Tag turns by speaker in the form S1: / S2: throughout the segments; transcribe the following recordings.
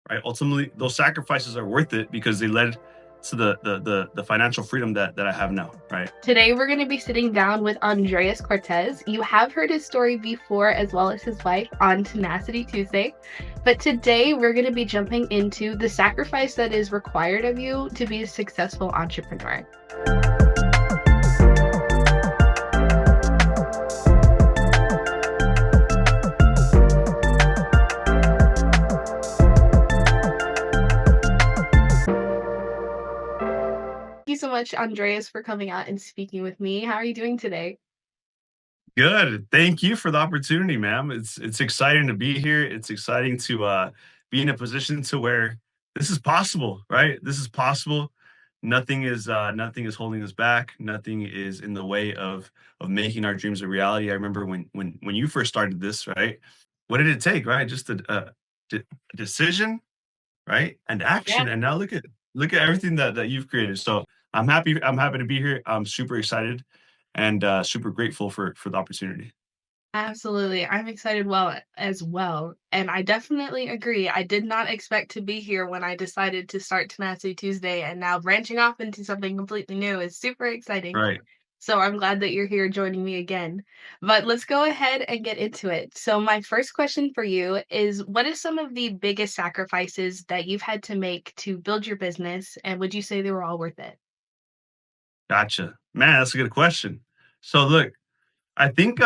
S1: right? Ultimately, those sacrifices are worth it because they led to the financial freedom that I have now, right?
S2: Today, we're going to be sitting down with Andres Cortes. You have heard his story before, as well as his wife, on Tenacity Tuesday. But today, we're going to be jumping into the sacrifice that is required of you to be a successful entrepreneur. Thank you so much, Andreas, for coming out and speaking with me. How are you doing today?
S1: Good. Thank you for the opportunity, ma'am. It's exciting to be here. It's exciting to be in a position to where this is possible, right? This is possible. Nothing is holding us back. Nothing is in the way of making our dreams a reality. I remember when you first started this, right? What did it take, right? Just a decision, right? And
S2: Yeah.
S1: action. And now look at everything that you've created. So I'm happy to be here. I'm super excited and super grateful for the opportunity.
S2: Absolutely. I'm excited as well. And I definitely agree. I did not expect to be here when I decided to start Tenacity Tuesday, and now branching off into something completely new is super exciting.
S1: Right.
S2: So I'm glad that you're here joining me again. But let's go ahead and get into it. So my first question for you is, what is some of the biggest sacrifices that you've had to make to build your business, and would you say they were all worth it?
S1: Gotcha. Man, that's a good question. So look, I think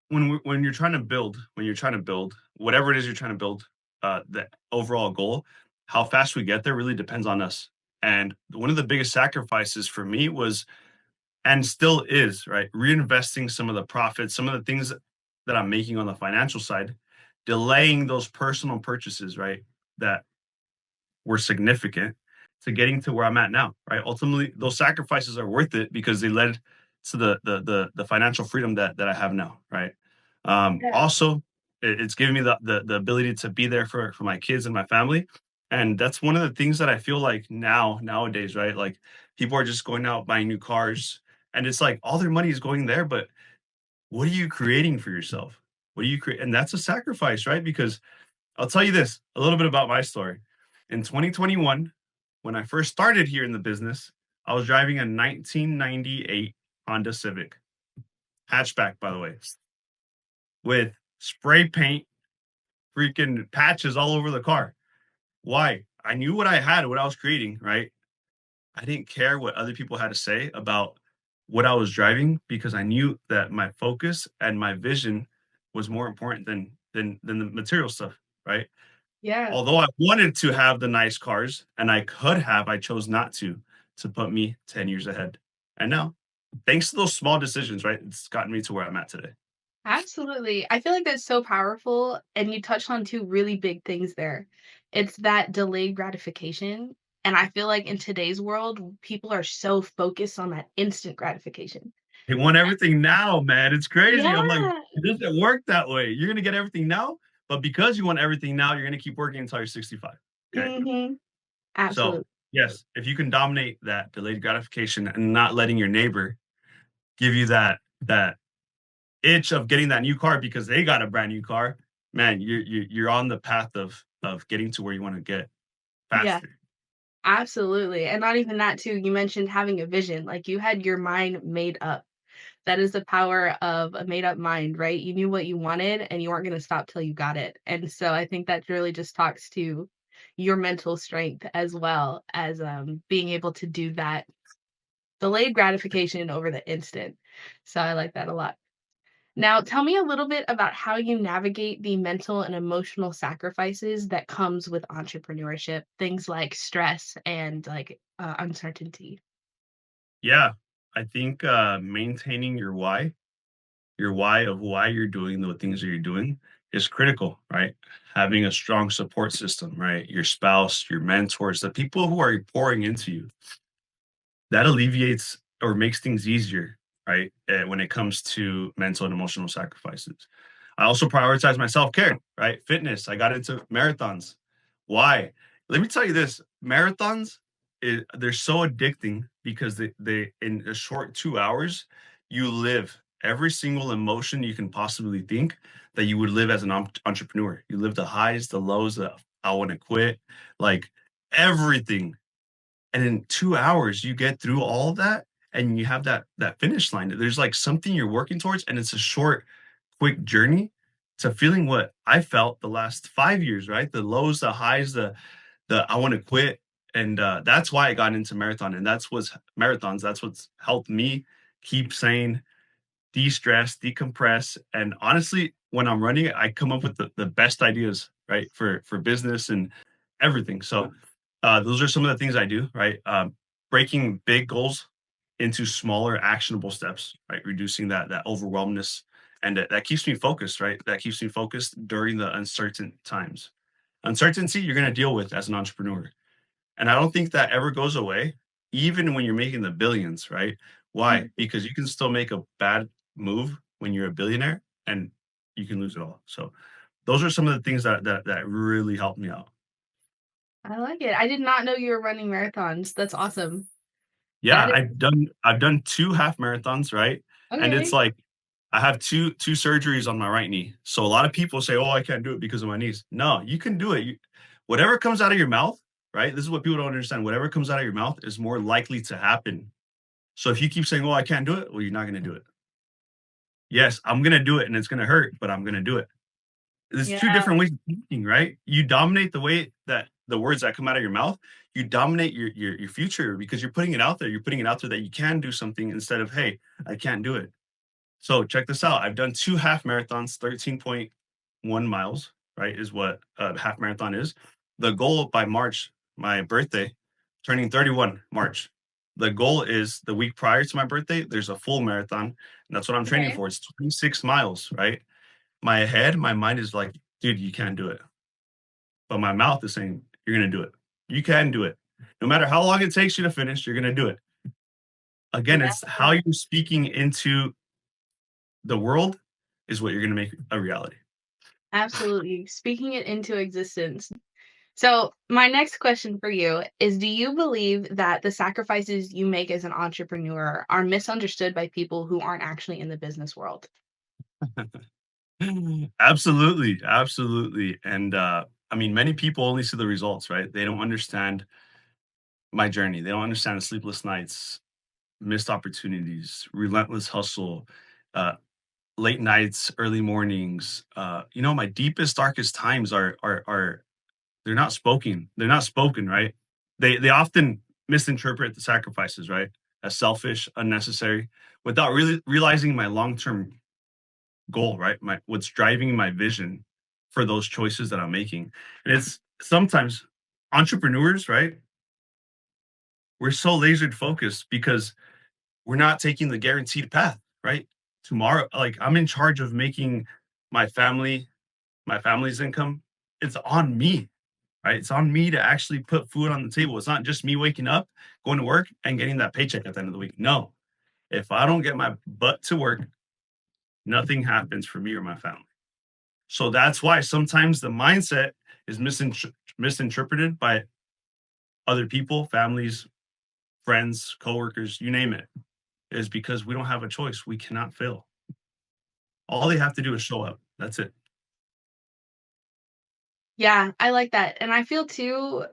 S1: when you're trying to build whatever it is you're trying to build, the overall goal, how fast we get there really depends on us. And one of the biggest sacrifices for me was, and still is, right, reinvesting some of the profits, some of the things that I'm making on the financial side, delaying those personal purchases, right, that were significant to getting to where I'm at now, right? Ultimately, those sacrifices are worth it because they led to the financial freedom that I have now, right?
S2: Yeah.
S1: Also, it's given me the ability to be there for my kids and my family, and that's one of the things that I feel like nowadays, right? Like people are just going out buying new cars, and it's like all their money is going there, but what are you creating for yourself? What do you create? And that's a sacrifice, right? Because I'll tell you this a little bit about my story. In 2021, when I first started here in the business, I was driving a 1998 Honda Civic hatchback, by the way, with spray paint, freaking patches all over the car. Why? I knew what I had, what I was creating, right? I didn't care what other people had to say about what I was driving because I knew that my focus and my vision was more important than the material stuff, right?
S2: Yeah.
S1: Although I wanted to have the nice cars and I could have, I chose not to put me 10 years ahead. And now, thanks to those small decisions, right, it's gotten me to where I'm at today.
S2: Absolutely. I feel like that's so powerful, and you touched on two really big things there. It's that delayed gratification, and I feel like in today's world, people are so focused on that instant gratification.
S1: They want everything now, man. It's crazy. I'm like,
S2: Yeah.
S1: it doesn't work that way. You're gonna get everything now, but because you want everything now, you're gonna keep working until you're 65. Okay.
S2: Mhm.
S1: So
S2: Absolutely.
S1: yes, if you can dominate that delayed gratification and not letting your neighbor give you that itch of getting that new car because they got a brand new car, man, you're on the path of getting to where you want to get
S2: Yeah,
S1: faster.
S2: absolutely, and not even that too, you mentioned having a vision, like, you had your mind made up. That is the power of a made up mind, right? You knew what you wanted, and you weren't gonna stop till you got it, and so I think that really just talks to your mental strength as well as, being able to do that delayed gratification over the instant. So I like that a lot. Now, tell me a little bit about how you navigate the mental and emotional sacrifices that comes with entrepreneurship, things like stress and uncertainty.
S1: Yeah, I think maintaining your why of why you're doing the things that you're doing is critical, right? Having a strong support system, right? Your spouse, your mentors, the people who are pouring into you, that alleviates or makes things easier, right? When it comes to mental and emotional sacrifices. I also prioritize my self care, right? Fitness. I got into marathons. Why? Let me tell you this: marathons, they're so addicting because they in a short 2 hours, you live every single emotion you can possibly think that you would live as an entrepreneur. You live the highs, the lows, the I wanna quit, like, everything. And in 2 hours, you get through all of that, and you have that finish line. There's, like, something you're working towards, and it's a short, quick journey to feeling what I felt the last 5 years, right? The lows, the highs, the I wanna quit, and, that's why I got into marathons, that's what's helped me keep sane, de-stress, decompress, and honestly, when I'm running, I come up with the best ideas, right, for business and everything. So, those are some of the things I do, right? Breaking big goals into smaller actionable steps, right? Reducing that overwhelmness, and that keeps me focused, right? That keeps me focused during the uncertain times. Uncertainty you're gonna deal with as an entrepreneur. And I don't think that ever goes away, even when you're making the billions, right? Why?
S2: Mhm.
S1: Because you can still make a bad move when you're a billionaire and you can lose it all. So those are some of the things that really helped me out.
S2: I like it. I did not know you were running marathons. That's awesome. That
S1: Yeah,
S2: is
S1: I've done 2 half marathons, right? And it's
S2: okay.
S1: like I have two surgeries on my right knee. So a lot of people say, "Oh, I can't do it because of my knees." No, you can do it. Whatever comes out of your mouth, right? This is what people don't understand. Whatever comes out of your mouth is more likely to happen. So if you keep saying, "Oh, I can't do it," well, you're not gonna do it. Yes, I'm gonna do it and it's gonna hurt, but I'm gonna do it. There's
S2: Yeah,
S1: 2 different ways of thinking, right? You dominate the way that the words that come out of your mouth, you dominate your future because you're putting it out there. You're putting it out there that you can do something instead of, "Hey, I can't do it." So check this out. I've done 2 half marathons, 13.1 miles, right, is what a half marathon is. The goal by March, my birthday, turning 31 March. The goal is the week prior to my birthday, there's a full marathon, and that's what I'm training
S2: okay.
S1: for. It's 26 miles, right? My mind is like, "Dude, you can't do it." But my mouth is saying, "You're gonna do it. You can do it. No matter how long it takes you to finish, you're gonna do it." Again,
S2: Yeah,
S1: it's how you're speaking into the world is what you're gonna make a reality.
S2: absolutely. Speaking it into existence. So, my next question for you is, do you believe that the sacrifices you make as an entrepreneur are misunderstood by people who aren't actually in the business world?
S1: Absolutely, absolutely, and, I mean, many people only see the results, right? They don't understand my journey. They don't understand the sleepless nights, missed opportunities, relentless hustle, uh, late nights, early mornings. My deepest, darkest times are they're not spoken. They're not spoken, right? They often misinterpret the sacrifices, right? As selfish, unnecessary, without really realizing my long-term goal, right? My what's driving my vision for those choices that I'm making. And it's sometimes entrepreneurs, right? We're so laser focused because we're not taking the guaranteed path, right? Tomorrow, like I'm in charge of making my family, my family's income. It's on me, right? It's on me to actually put food on the table. It's not just me waking up, going to work, and getting that paycheck at the end of the week. No, if I don't get my butt to work, nothing happens for me or my family. So that's why sometimes the mindset is misinterpreted by other people, families, friends, coworkers, you name it, is because we don't have a choice. We cannot fail. All they have to do is show up. That's it.
S2: Yeah, I like that. And I feel too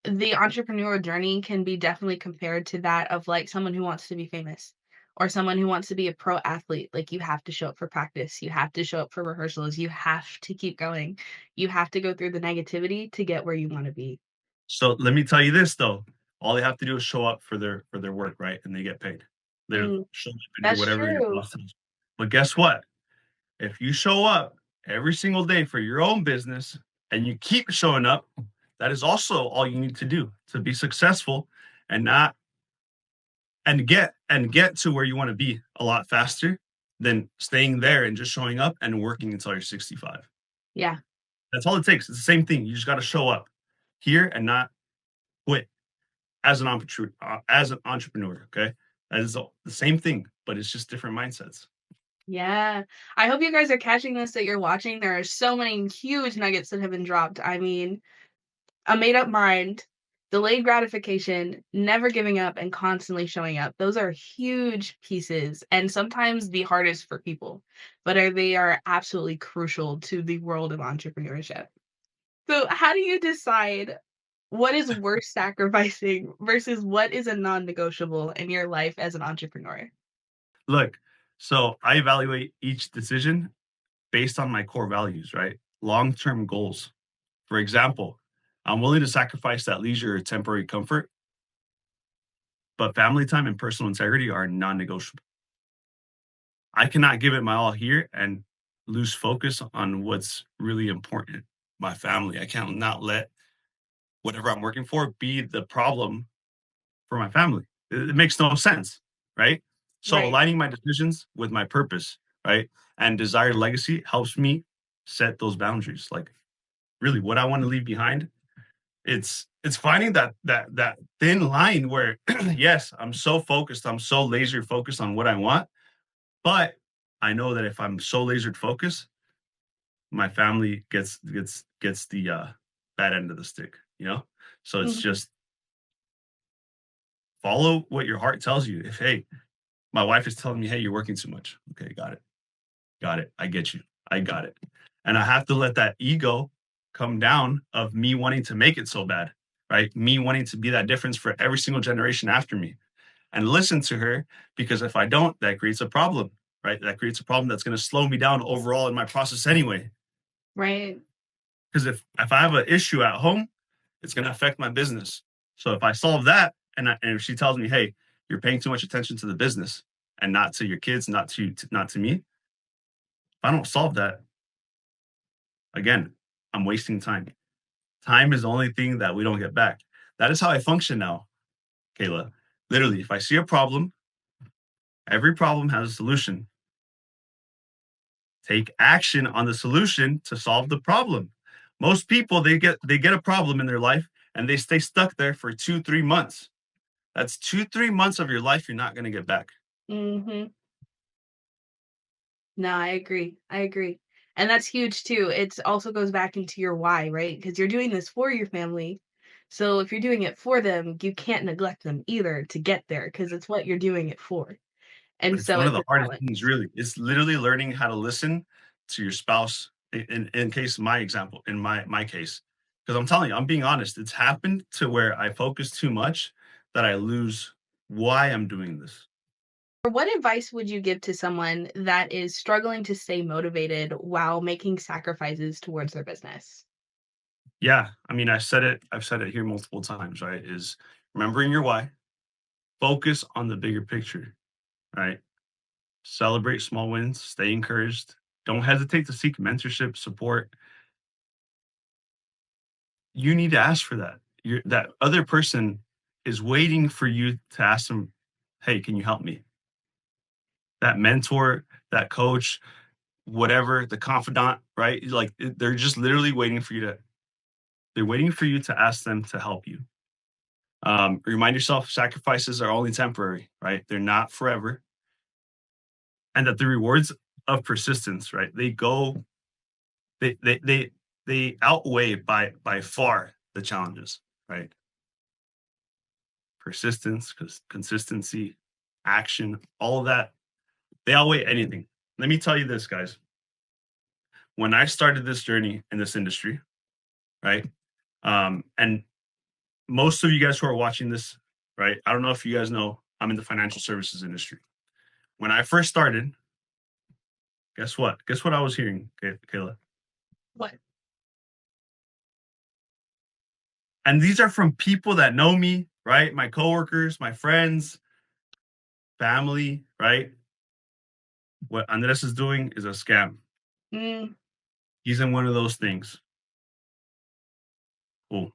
S2: the entrepreneurial journey can be definitely compared to that of like someone who wants to be famous or someone who wants to be a pro athlete. Like you have to show up for practice, you have to show up for rehearsals, you have to keep going, you have to go through the negativity to get where you want to be.
S1: So let me tell you this though. All they have to do is show up for their work, right? And they get paid. They
S2: Mm,
S1: show up and do
S2: that's
S1: whatever your
S2: true.
S1: boss tells you. But guess what? If you show up every single day for your own business and you keep showing up, that is also all you need to do to be successful and not and get to where you want to be a lot faster than staying there and just showing up and working until you're 65.
S2: Yeah.
S1: That's all it takes. It's the same thing. You just got to show up here and not quit as an entrepreneur. Okay, that is the same thing, but it's just different mindsets.
S2: Yeah. I hope you guys are catching this that you're watching. There are so many huge nuggets that have been dropped. I mean, a made up mind, delayed gratification, never giving up, and constantly showing up. Those are huge pieces and sometimes the hardest for people, but they are absolutely crucial to the world of entrepreneurship. So, how do you decide what is worth sacrificing versus what is a non-negotiable in your life as an entrepreneur?
S1: Look, so I evaluate each decision based on my core values, right? Long-term goals. For example, I'm willing to sacrifice that leisure or temporary comfort, but family time and personal integrity are non-negotiable. I cannot give it my all here and lose focus on what's really important, my family. I can't not let whatever I'm working for be the problem for my family. It makes no sense, right? So
S2: Right.
S1: aligning my decisions with my purpose, right, and desired legacy helps me set those boundaries. Like really, what I want to leave behind. It's finding that thin line where yes, I'm so focused, I'm so laser focused on what I want, but I know that if I'm so laser focused, my family gets the bad end of the stick, you know? So it's
S2: Mhm.
S1: just follow what your heart tells you. If hey, my wife is telling me, "Hey, you're working too much." Okay, got it. Got it. I get you. I got it. And I have to let that ego come down of me wanting to make it so bad, right? Me wanting to be that difference for every single generation after me and listen to her because if I don't, that creates a problem, right? That creates a problem that's going to slow me down overall in my process anyway.
S2: Right.
S1: Because if I have an issue at home, it's going to affect my business. So if I solve that and if she tells me, "Hey, you're paying too much attention to the business and not to your kids, not to me," if I don't solve that, again, I'm wasting time. Time is the only thing that we don't get back. That is how I function now, Kayla. Literally, if I see a problem, every problem has a solution. Take action on the solution to solve the problem. Most people they get a problem in their life and they stay stuck there for 2, 3 months. That's 2, 3 months of your life you're not going to get back.
S2: Mhm. No, I agree. I agree. And that's huge too. It's also goes back into your why, right? Because you're doing this for your family. So if you're doing it for them, you can't neglect them either to get there because it's what you're doing it for. And
S1: It's
S2: so
S1: one of
S2: it's
S1: the
S2: a
S1: hardest things,
S2: balance.
S1: really. It's literally learning how to listen to your spouse. In case of my example, in my case, because I'm telling you, I'm being honest. It's happened to where I focus too much that I lose why I'm doing this.
S2: Or what advice would you give to someone that is struggling to stay motivated while making sacrifices towards their business?
S1: Yeah, I mean, I've said it here multiple times, right? Is remembering your why, focus on the bigger picture, right? Celebrate small wins, stay encouraged. Don't hesitate to seek mentorship, support. You need to ask for that. That other person is waiting for you to ask them, "Hey, can you help me?" That mentor, that coach, whatever, the confidant, right? Like they're just literally waiting for you to. They're waiting for you to ask them to help you. Remind yourself, sacrifices are only temporary, right? They're not forever, and that the rewards of persistence, right? They they outweigh by far the challenges, right? Persistence, consistency, action, all of that, they outweigh anything. Let me tell you this, guys. When I started this journey in this industry, right? And most of you guys who are watching this, right? I don't know if you guys know, I'm in the financial services industry. When I first started, guess what? Guess what I was hearing, Kayla?
S2: What?
S1: And these are from people that know me, right? My coworkers, my friends, family, right? What Andres is doing is a scam.
S2: Mm,
S1: He's in one of those things. Cool.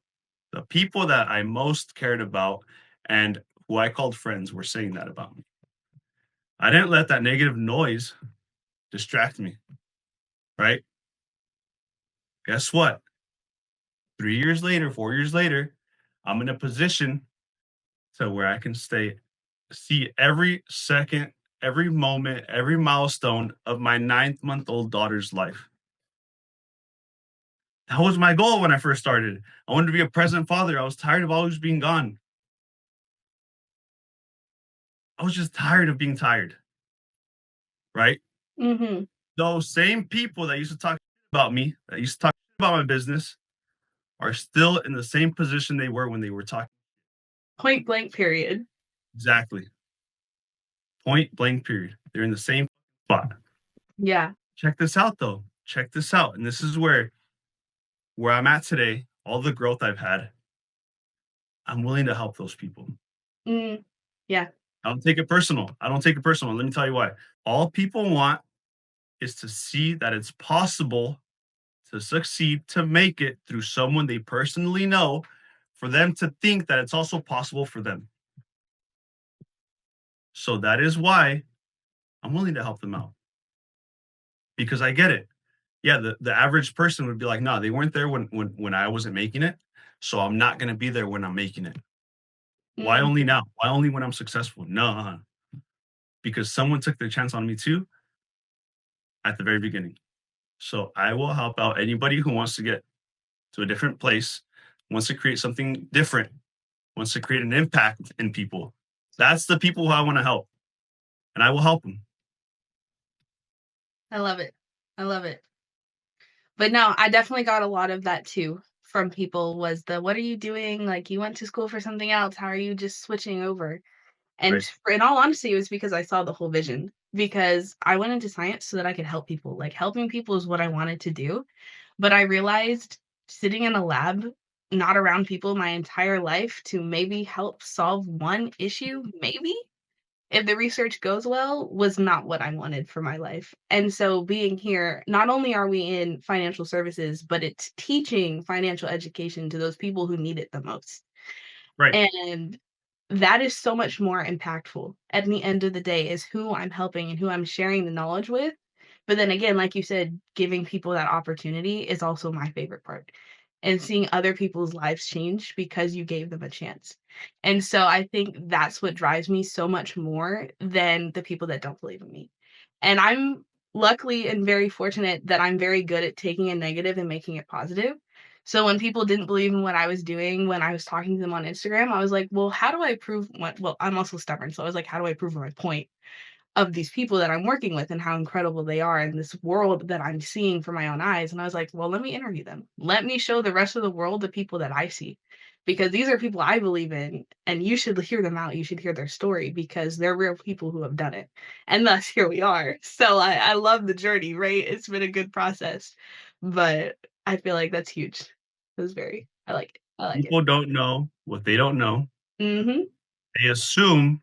S1: The people that I most cared about and who I called friends were saying that about me. I didn't let that negative noise distract me, right? Guess what? 3 years later, 4 years later, I'm in a position to where I can see every second, every moment, every milestone of my 9-month-old daughter's life. That was my goal when I first started. I wanted to be a present father. I was tired of always being gone. I was just tired of being tired, right?
S2: mhm.
S1: Those same people that used to talk about me, that used to talk about my business, are still in the same position they were when they were talking.
S2: Point blank period.
S1: Exactly. Point blank period. They're in the same spot.
S2: Yeah.
S1: Check this out though. Check this out. And this is where I'm at today, all the growth I've had, I'm willing to help those people.
S2: Mm, yeah.
S1: I don't take it personal. I don't take it personal. Let me tell you why. All people want is to see that it's possible to succeed, to make it through someone they personally know, for them to think that it's also possible for them. So that is why I'm willing to help them out because I get it. Yeah, the average person would be like, no, they weren't there when I wasn't making it. So I'm not gonna be there when I'm making it. Why
S2: Mm,
S1: only now? Why only when I'm successful? No, because someone took their chance on me too at the very beginning. So I will help out anybody who wants to get to a different place, wants to create something different, wants to create an impact in people. That's the people who I want to help, and I will help them.
S2: I love it. I love it. But no, I definitely got a lot of that too from people was the, "What are you doing? Like, you went to school for something else. How are you just switching over?" And
S1: Right,
S2: in all honesty, it was because I saw the whole vision. Because I went into science so that I could help people. Like, helping people is what I wanted to do. But I realized sitting in a lab, not around people my entire life to maybe help solve one issue, maybe, if the research goes well, was not what I wanted for my life. And so being here, not only are we in financial services, but it's teaching financial education to those people who need it the most.
S1: right.
S2: And that is so much more impactful at the end of the day is who I'm helping and who I'm sharing the knowledge with. But then again, like you said, giving people that opportunity is also my favorite part. And seeing other people's lives change because you gave them a chance. And so I think that's what drives me so much more than the people that don't believe in me. And I'm luckily and very fortunate that I'm very good at taking a negative and making it positive. So when people didn't believe in what I was doing when I was talking to them on Instagram, I was like, "Well, how do I prove what?" Well, I'm also stubborn, so I was like, "How do I prove my point of these people that I'm working with and how incredible they are in this world that I'm seeing for my own eyes?" And I was like, "Well, let me interview them. Let me show the rest of the world the people that I see, because these are people I believe in, and you should hear them out. You should hear their story because they're real people who have done it." And thus, here we are. So I love the journey. Right? It's been a good process, but I feel like that's huge. It was very. I like it. I like it.
S1: People don't know what they don't know.
S2: Mhm.
S1: They assume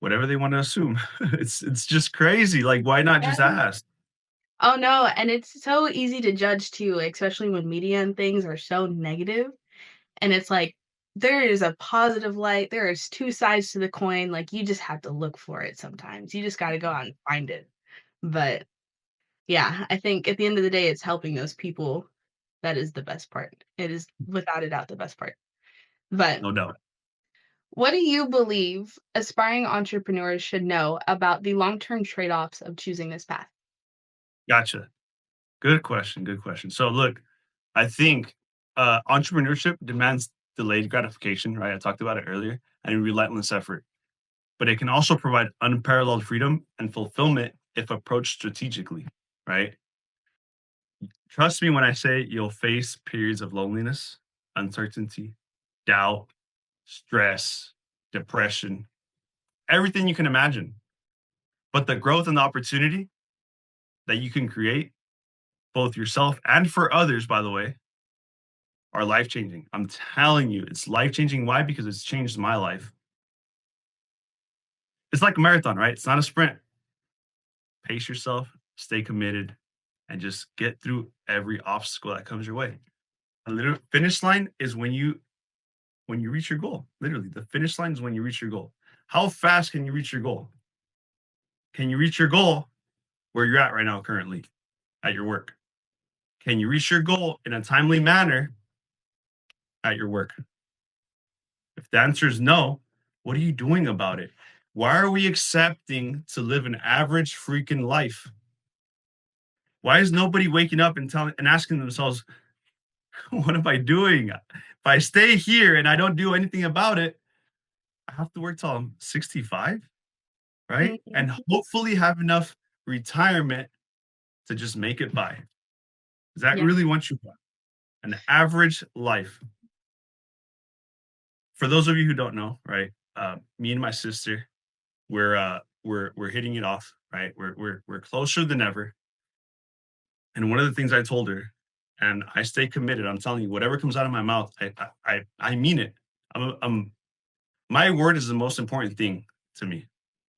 S1: whatever they want to assume. It's just crazy. Like, why not just
S2: Yeah.
S1: ask?
S2: Oh, no, and it's so easy to judge too, especially when media and things are so negative, and it's like, there is a positive light, there is 2 sides to the coin, like, you just have to look for it sometimes, you just gotta go out and find it, but, yeah, I think at the end of the day, it's helping those people that is the best part. It is without a doubt the best part, but
S1: No doubt.
S2: what do you believe aspiring entrepreneurs should know about the long-term trade-offs of choosing this path?
S1: Gotcha. Good question. Good question. So, look, I think entrepreneurship demands delayed gratification, right? I talked about it earlier, and relentless effort, but it can also provide unparalleled freedom and fulfillment if approached strategically, right? Trust me when I say you'll face periods of loneliness, uncertainty, doubt, stress, depression, everything you can imagine. But the growth and the opportunity that you can create, both yourself and for others, by the way, are life changing. I'm telling you, it's life changing. Why? Because it's changed my life. It's like a marathon, right? It's not a sprint. Pace yourself, stay committed, and just get through every obstacle that comes your way. A little finish line is when you reach your goal. Literally, the finish line is when you reach your goal. How fast can you reach your goal? Can you reach your goal where you're at right now currently at your work? Can you reach your goal in a timely manner at your work? If the answer is no, what are you doing about it? Why are we accepting to live an average freaking life? Why is nobody waking up and telling and asking themselves, what am I doing? If I stay here and I don't do anything about it, I have to work till I'm 65, right? And
S2: Mhm.
S1: hopefully have enough retirement to just make it by. Is that
S2: Yeah.
S1: really what you want? An average life. For those of you who don't know, right? Me and my sister, we're hitting it off, right? We're closer than ever. And one of the things I told her, and I stay committed. I'm telling you, whatever comes out of my mouth, I mean it. I'm my word is the most important thing to me,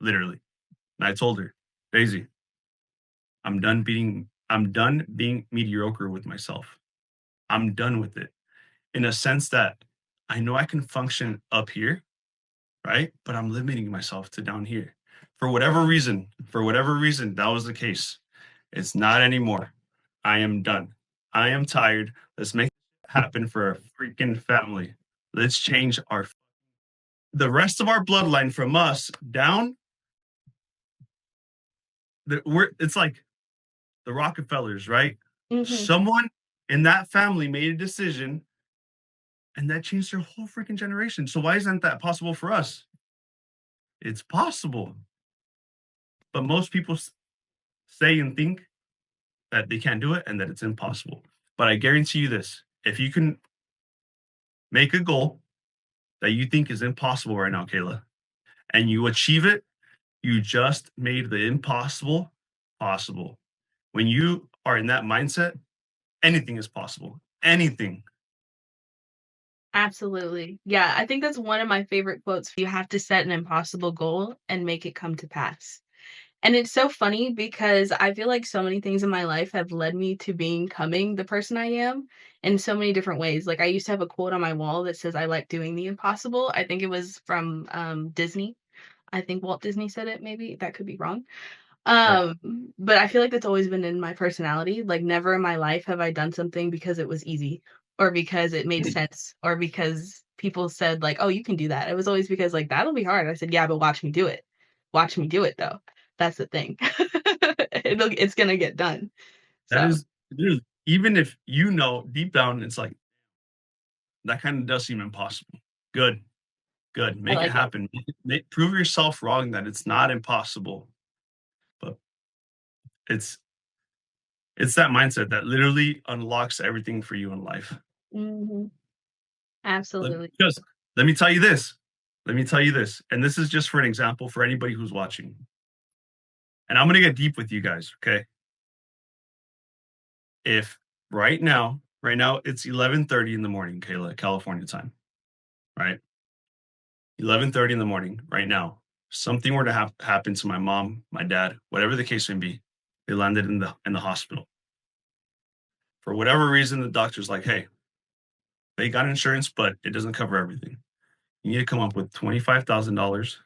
S1: literally. And I told her, Daisy, I'm done being mediocre with myself. I'm done with it. In a sense that I know I can function up here, right? But I'm limiting myself to down here. For whatever reason, that was the case. It's not anymore. I am done. I am tired. Let's make it happen for our freaking family. Let's change the rest of our bloodline from us down. It's like the Rockefellers, right?
S2: Mhm.
S1: Someone in that family made a decision and that changed their whole freaking generation. So why isn't that possible for us? It's possible. But most people say and think that they can't do it and that it's impossible. But I guarantee you this, if you can make a goal that you think is impossible right now, Kayla, and you achieve it, you just made the impossible possible. When you are in that mindset, anything is possible. Anything.
S2: Absolutely. Yeah, I think that's one of my favorite quotes. You have to set an impossible goal and make it come to pass. And it's so funny because I feel like so many things in my life have led me to becoming the person I am in so many different ways. Like I used to have a quote on my wall that says, I like doing the impossible. I think it was from Disney. I think Walt Disney said it, maybe. That could be wrong.
S1: Right.
S2: But I feel like that's always been in my personality. Like never in my life have I done something because it was easy or because it made sense or because people said like, "Oh, you can do that." It was always because like that'll be hard. I said, "Yeah, but watch me do it. Watch me do it though." That's the thing. It's gonna get done.
S1: That
S2: So
S1: is literally, even if you know deep down, it's like that kind of does seem impossible. Good, good.
S2: I
S1: Make it
S2: like it.
S1: happen. Prove yourself wrong that it's not impossible. But it's it's that mindset that literally unlocks everything for you in life.
S2: Mhm. Absolutely.
S1: Because let me tell you this. Let me tell you this. And this is just for an example for anybody who's watching. And I'm going to get deep with you guys, okay? If right now it's 11:30 in the morning, Kayla, California time, right? 11:30 in the morning right now. Something were to happen to my mom, my dad, whatever the case may be. They landed in the hospital. For whatever reason the doctor's like, "Hey, they got insurance, but it doesn't cover everything. You need to come up with $25,000.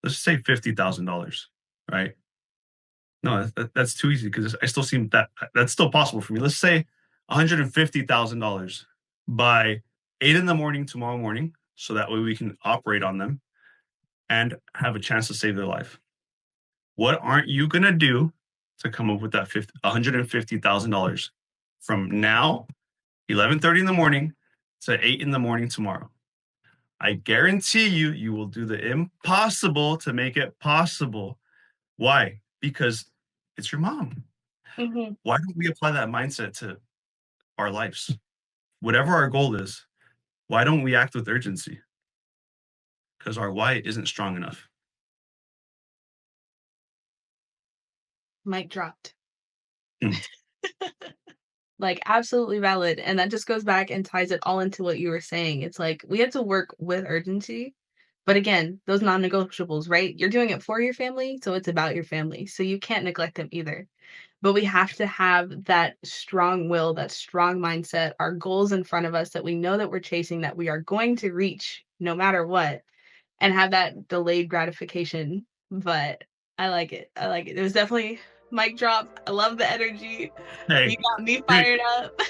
S1: Let's just say $50,000, right? No, that's too easy because I still seem that's still possible for me. Let's say $150,000 by 8 in the morning tomorrow morning, so that way we can operate on them and have a chance to save their life. What aren't you gonna do to come up with that $150,000 from now, 11:30 in the morning to 8 in the morning tomorrow? I guarantee you, you will do the impossible to make it possible. Why? Because it's your mom.
S2: Mhm.
S1: Why don't we apply that mindset to our lives? Whatever our goal is, why don't we act with urgency? Because our why isn't strong enough.
S2: Mic dropped.
S1: Mm,
S2: Like, absolutely valid, and that just goes back and ties it all into what you were saying. It's like, we have to work with urgency, but again, those non-negotiables, right? You're doing it for your family, so it's about your family, so you can't neglect them either. But we have to have that strong will, that strong mindset, our goals in front of us that we know that we're chasing, that we are going to reach no matter what, and have that delayed gratification, but I like it, I like it. It was definitely mic drop. I love the energy. You
S1: hey,
S2: got me
S1: dude,
S2: fired up.